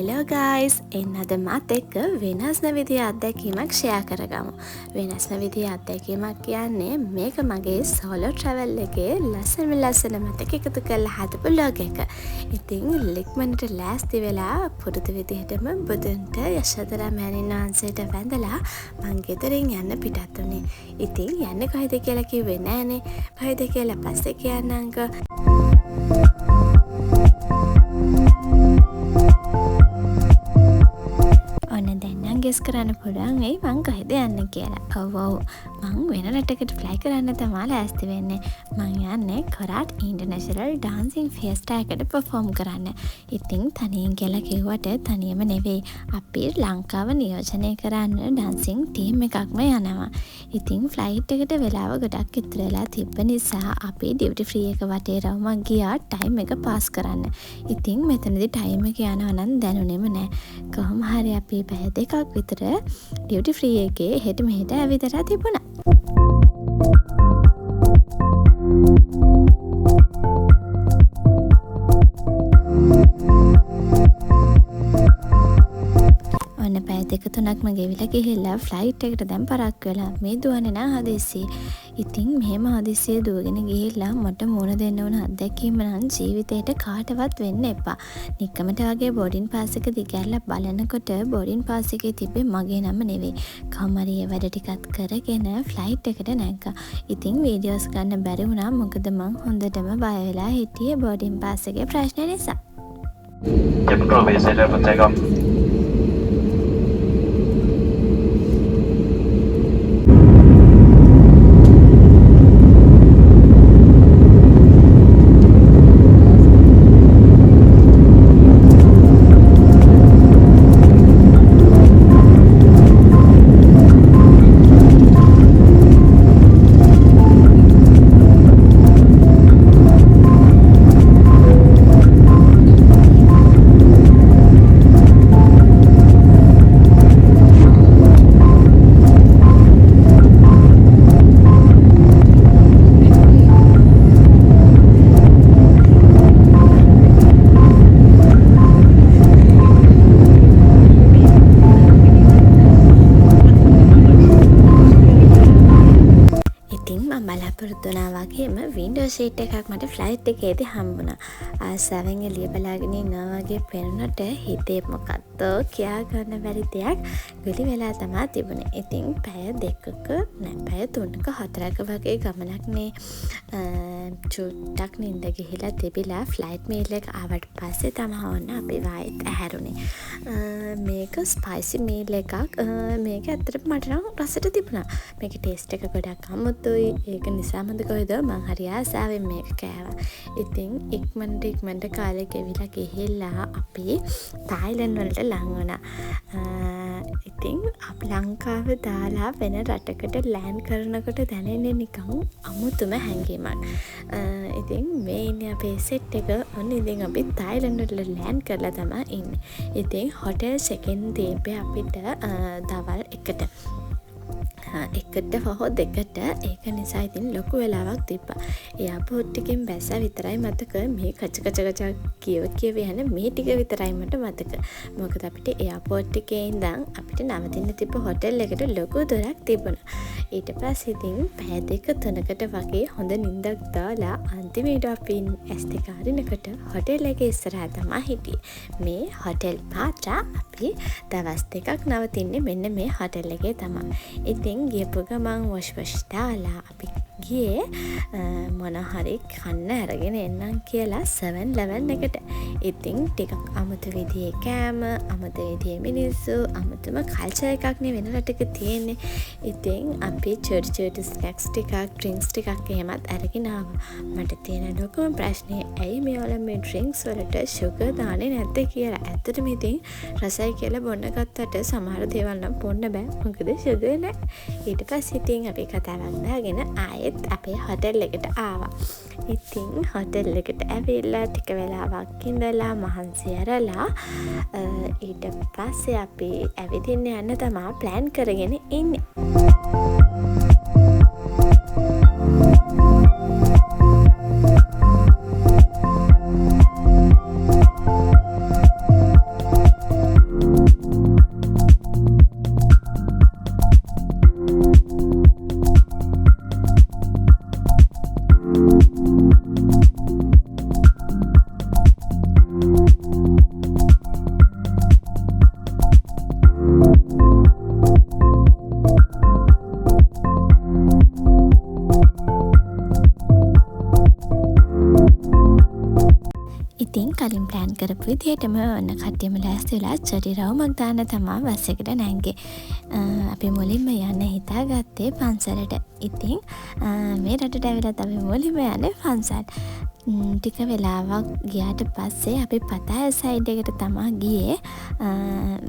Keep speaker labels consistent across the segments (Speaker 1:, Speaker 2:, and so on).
Speaker 1: Hello guys එන්න අද මත් එක්ක වෙනස්ම විදිහේ අත්දැකීමක් ෂෙයා කරගමු. වෙනස්ම විදිහේ අත්දැකීමක් කියන්නේ මේක මගේ සෝලෝ ට්‍රැවල් එකේ ලස්සන මතක එකතු කරලා හදපු vlog එක. ඉතින් ලික්මනට ලෑස්ති වෙලා පුරුදු විදිහටම බුදුන්ට යශෝදරා මෑණින් වහන්සේට වැඳලා මං ගෙදරින් යන්න පිටත් වුණේ. ඉතින් යන්නේ කොහෙද කියලා කිව්වේ නෑනේ. කොහෙද කියලා පස්සේ කියන්නම්කෝ. ගෙස් කරන්න පුළුවන් වෙයි මං කොහෙද යන්නේ කියලා. ඔව් මං වෙන රටකට ෆ්ලයි කරන්න තමයි ලෑස්ති වෙන්නේ. මං යන්නේ කොරාට් ඉන්ටර්නැෂනල් ඩාන්සින් ෆියස්ටා එකට පර්ෆෝම් කරන්න. ඉතින් තනියෙන් කියලා කිව්වට තනියම නෙවෙයි. අපි ලංකාව නියෝජනය කරන්න ඩාන්සින් ටීම් එකක්ම යනවා. ඉතින් ෆ්ලයිට් එකට වෙලාව ගොඩක් ඉතුරු වෙලා තිබ්බ නිසා අපි ඩියුටි ෆ්‍රී එක වටේ රවුමක් ගියා ටයිම් එක පාස් කරන්න. ඉතින් මෙතනදී ටයිම් එක යනවා නම් දැනුනේම නෑ. කොහොම හරි අපි පැය දෙකක් විතර ඩියුටි ෆ්‍රී එකේ හෙට මෙහෙට ඇවිදලා තිබුණා. ඔන්න පැය දෙක තුනක්ම ගෙවිලා ගිහිල්ලා ෆ්ලයිට් එකට දැන් පරක් වෙලා මේ දුවන්නේ නා හදිස්සියේ. ඉතින් මෙහෙම හදිස්සියේ දුවගෙන ගිහිල්ලා මට මුණ දෙන්න ඕන අත්දැකීම නම් ජීවිතේට කාටවත් වෙන්න එපා. නිකමට වගේ බෝඩින් පාස් එක දිගහැරලා බලනකොට බෝඩින් පාස් එකේ තිබ්බේ මගේ නම නෙවෙයි. කමරි ඒ වැඩ ටිකත් කරගෙන ෆ්ලයිට් එකට නැග්ගා. ඉතින් වීඩියෝස් ගන්න බැරි වුණා මොකද මං හොඳටම බය වෙලා හිටියේ බෝඩින් පාස් එකේ ප්‍රශ්න නිසා.
Speaker 2: Typical way set up and take off.
Speaker 1: බලාපොරොත්තුනා වගේම වින්ඩෝ සීට් එකක් මට ෆ්ලයිට් එකේදී හම්බුණා. ආසාවෙන් එළිය බලාගෙන ඉන්නවා වගේ පෙනුනට හිතේ මොකක්ද කියා ගන්න බැරි දෙයක් ගොලි වෙලා තමයි තිබුණේ. ඉතින් පැය දෙකක නෑ පැය තුනක හතරක වගේ ගමනක් චුට්ටක් නින්ද ගිහිලා තිබිලා ෆ්ලයිට් මීල් එක ආවට පස්සේ තමයි ඔන්න අපි වායිත් ඇහැරුණේ. මේක ස්පයිසි මීල් එකක්. මේක ඇත්තටම මට නම් රසට තිබුණා. මේකේ ටේස්ට් එක ගොඩක් අමුතුයි. ඒක නිසාමද කොහෙද මං හරි ආසාවෙන් මේක කෑවා. ඉතින් ඉක්මනට කාලේ ගෙවිලා ගිහිල්ලා අපි තායිලන්ඩ් වලට ලං වුණා. ඉතින් අපි ලංකාව දාලා වෙන රටකට ලෑන්ඩ් කරනකොට දැනෙන්නේ නිකන් අමුතුම හැඟීමක්. ඉතින් මේ ඉන්නේ අපේ සෙට් එක. ඔන්න ඉතින් අපි තායිලන්ඩ් වල ලෑන්ඩ් කරලා තමයි ඉන්නේ. ඉතින් හොටෙල් එකෙන් දීපේ අපිට දවල් 1ට එකට හෝ දෙකට. ඒක නිසා ඉතින් ලොකු වෙලාවක් තිබ්බා. එයාපෝට් එකෙන් බැස්සා විතරයි මතක. මේ කච කියව යන මේ ටික විතරයි මට මතක. මොකද අපිට එයාපෝට් එකේ ඉඳන් අපිට නවතින්න තිබ්බ හොටෙල් එකට ලොකු දොරක් තිබුණා. ඊට පස්සේ ඉතින් පැය දෙක තුනකට වගේ හොඳ නිින්දක් දාලා අන්තිමේට අපි S2 අරිනකොට හොටෙල් එකේ ඉස්සරහා තමයි හිටියේ. මේ හොටෙල් පාත්‍රා අපි දවස් දෙකක් නවතින්නේ මෙන්න මේ හොටෙල් එකේ තමයි. ඉතින් ගියපු ගමන් වොෂ් දාලා අපි ගියේ මොන හරි කන්න අරගෙන එන්නම් කියලා 7-Eleven එකට. ඉතින් ටිකක් අමුතු විදිහේ කෑම, අමුතු විදිහේ මිනිස්සු, අමුතුම කල්චර් එකක් නේ වෙන රටක තියෙන්නේ. ඉතින් අපි චර්ච් ස්නැක්ස් ටිකක්, ඩ්‍රින්ක්ස් ටිකක් එහෙමත් අරගෙන ආවා. මට තියෙන ලොකුම ප්‍රශ්නේ ඇයි මේවල මේ ඩ්‍රින්ක්ස් වලට ෂුගර් දාන්නේ නැත්තේ කියලා. ඇත්තටම ඉතින් රසයි කියලා බොන්න ගත්තට සමහර දේවල් නම් බොන්න බෑ. මොකද ෂුගර් නැහැ. ඊට පස්සේ ඉතින් අපි කතාවක් දාගෙන ආයෙත් අපේ හොටෙල් එකට ආවා. ඉතින් හොටෙල් එකට ඇවිල්ලා ටික වෙලාවක් ඉඳලා මහන්සි ඇරලා ඊට පස්සේ අපි ඇවිදින්න යන්න තමයි ප්ලෑන් කරගෙන ඉන්නේ. ඉතින් ප්ලෑන් කරපු විදිහටම ඔන්න කට්ටියම ලෑස්ති වෙලා චොටි රවුමක් දාන්න තමා බස් එකට නැංගේ. අපි මුලින්ම යන්න හිතාගත්තේ පන්සලට. ඉතින් මේ රටට ඇවිලත් අපි මුලින්ම යන්නේ පන්සල්. ටික වෙලාවක් ගියාට පස්සේ අපි පතාය සයිඩ් එකට තමා ගියේ.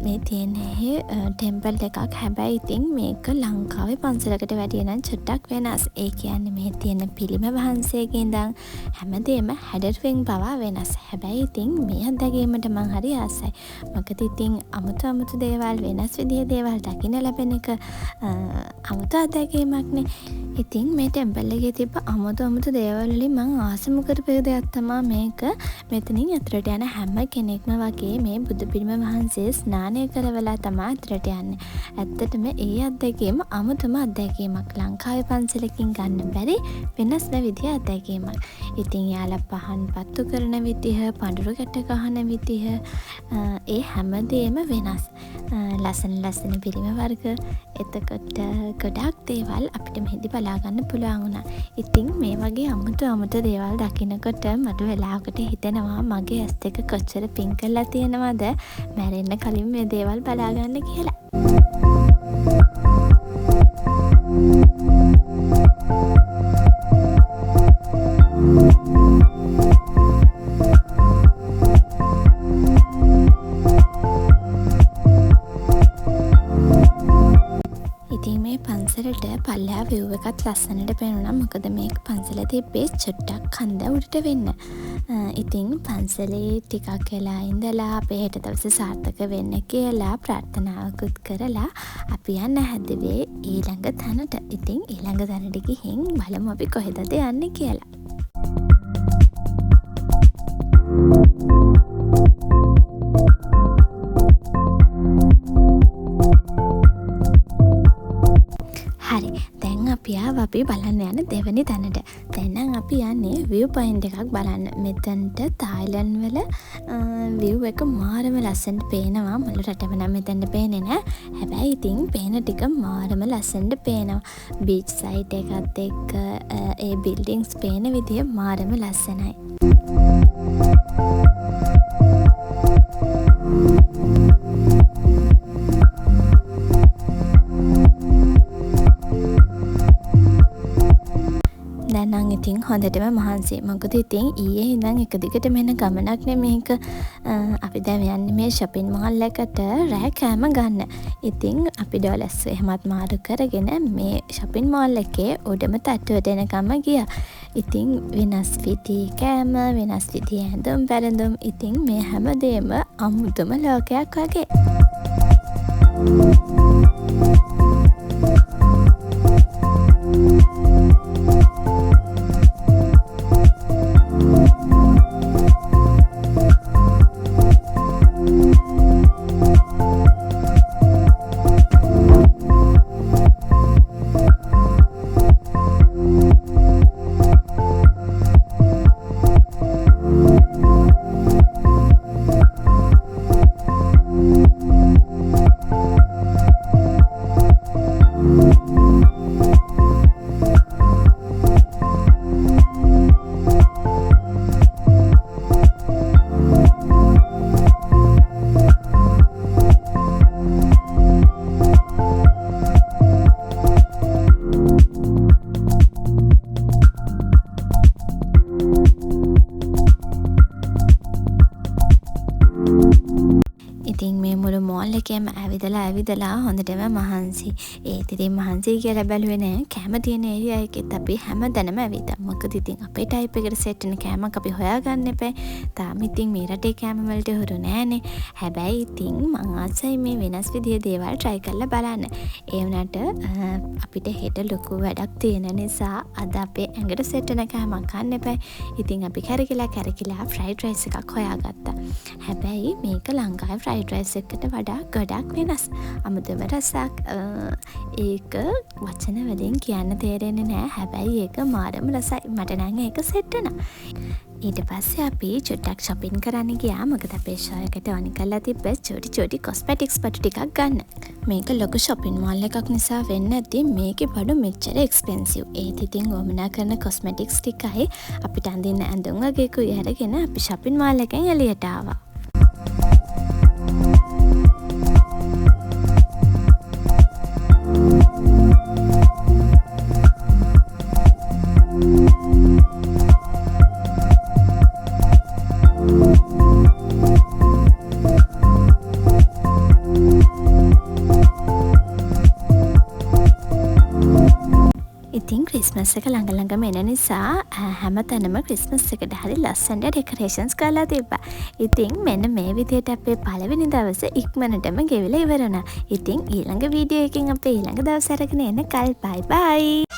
Speaker 1: මේ තියෙන්නේ ටෙම්පල් එකක්. හැබැයි ඉතින් මේක ලංකාවේ පන්සලකට වැඩිය නම් චුට්ටක් වෙනස්. ඒ කියන්නේ මේ තියෙන පිළිම වහන්සේගේ ඉඳන් හැමදේම හැඩරුවෙන් පවා වෙනස්. හැබැයි ඉතින් මේ අත්දැකීමට මං හරි ආසයි. මොකද ඉතින් අමුතු දේවල් වෙනස් විදිහේ දේවල් දකින්න ලැබෙන එක අමුතු අත්දැකීමක්නේ. ඉතින් මේ ටෙම්පල් එකේ තිබ්බ අමුතු දේවල් වලින් මං ආසම කරපු දෙයක් තමයි මේක. මෙතනින් අතරට යන හැම කෙනෙක්ම වගේ මේ බුදු පිළිම වහන්සේ ස්නානය කරවලා තමයි අතරට යන්නේ. ඇත්තටම ඒ අත්දැකීම අමුතුම අත්දැකීමක්. ලංකාවේ පන්සලකින් ගන්න බැරි වෙනස්ම විදිහේ අත්දැකීමක්. ඉතින් යාලා පහන් පත්තු කරන විදිහ, පඳුරු ගැට ගහන විදිහ, ඒ හැමදේම වෙනස්. ලස්සන පිළිම වර්ග, එතකොට ගොඩක් දේවල් අපිට මෙහෙදි බලා ගන්න පුළුවන් වුණා. ඉතින් මේ වගේ අමුතු දේවල් දකිනකොට මට වෙලාවකට හිතෙනවා මගේ ඇස් දෙක කොච්චර පින් කරලා තියෙනවද මැරෙන්න කලින් මේ දේවල් බලා ගන්න කියලා. පන්සලට පල්ලෙහා view එකත් ලස්සනට පේනවා. මොකද මේක පන්සල තිබ්බේ චුට්ටක් කන්ද උඩට වෙන්න. ඉතින් පන්සලේ ටිකක් වෙලා ඉඳලා අපේ හෙට දවසේ සාර්ථක වෙන්න කියලා ප්‍රාර්ථනාවකුත් කරලා අපි යන්න හැදුවේ ඊළඟ තැනට. ඉතින් ඊළඟ තැනට ගිහින් බලමු අපි කොහෙදද යන්නේ කියලා. අපි බලන්න යන දෙවැනි තැනට. දැන් අපි යන්නේ view point එකක් බලන්න. මෙතනට තායිලන්ඩ් වල view එක මාරම ලස්සනට පේනවා. මුළු රටම නම් මෙතනට පේන්නේ නැහැ. හැබැයි ඉතින් පේන ටික මාරම ලස්සනට පේනවා. beach side එකත් එක්ක ඒ buildings පේන විදිය මාරම ලස්සනයි. ඉතින් හොඳටම මහන්සි. මොකද ඉතින් ඊයේ ඉඳන් එක දිගටම එන ගමනක් නේ මේක. අපි දැන් යන්නේ මේ shopping mall එකට රෑ කෑම ගන්න. ඉතින් අපි ඩොලර්ස් එහෙමත් මාරු කරගෙන මේ shopping mall එකේ උඩම තට්ටුවට එනකම ගියා. ඉතින් වෙනස් විදිහේ කෑම, වෙනස් විදිහේ ඇඳුම් පැළඳුම්, ඉතින් මේ හැමදේම අමුතුම ලෝකයක් වගේ. ඇවිදලා හොඳටම මහන්සි. ඒත් ඉතින් මහන්සි කියලා බැලුවේ නෑ. කැම තියෙන ඒරියා එකෙත් අපි හැමදැනම ඇවිදා. මොකද ඉතින් අපේ ටයිප් එකට සෙට් වෙන කැමක් අපි හොයාගන්න එපා. තාම ඉතින් මේ රටේ කැම වලට හුරු නෑනේ. හැබැයි ඉතින් මං ආසයි මේ වෙනස් විදිහේ දේවල් try කරලා බලන්න. ඒ වුණාට අපිට හෙට ලොකු වැඩක් තියෙන නිසා අද අපේ ඇඟට සෙට් වෙන කැමක් ගන්න එපා. ඉතින් අපි කැරකිලා fried rice එකක් හොයාගත්තා. හැබැයි මේක ලංකාවේ fried rice එකට වඩා ගොඩක් වෙනස්. අමුතුම රසක්. ඒක වචන වලින් කියන්න තේරෙන්නේ නෑ. හැබැයි ඒක මාරම රසයි. මට නම් ඒක සෙට් වෙනවා. ඊට පස්සේ අපි චුට්ටක් shopping කරන්න ගියා. මොකද අපේ ෂෝ එකට ඕනි කරලා තිබ්බ චූටි cosmetics බඩු ටිකක් ගන්න. මේක ලොකු shopping mall එකක් නිසා වෙන්න ඇති මේකේ බඩු මෙච්චර expensive. ඒත් ඉතින් වමනා කරන cosmetics ටිකයි අපිට අඳින්න ඇඳුම් වගේකුයි අරගෙන අපි shopping mall එකෙන් එළියට ආවා. ඉතින් ක්‍රිස්මස් එක ළඟ එන නිසා හැම තැනම ක්‍රිස්මස් එකට හරි ලස්සනට ඩෙකොරේෂන්ස් කරලා තිබ්බා. ඉතින් මෙන්න මේ විදිහට අපේ පළවෙනි දවසේ ඉක්මනටම ගෙවිලා ඉවර වුණා. ඉතින් ඊළඟ වීඩියෝ එකකින් අපේ ඊළඟ දවස් අරගෙන එනකල් බයි බයි.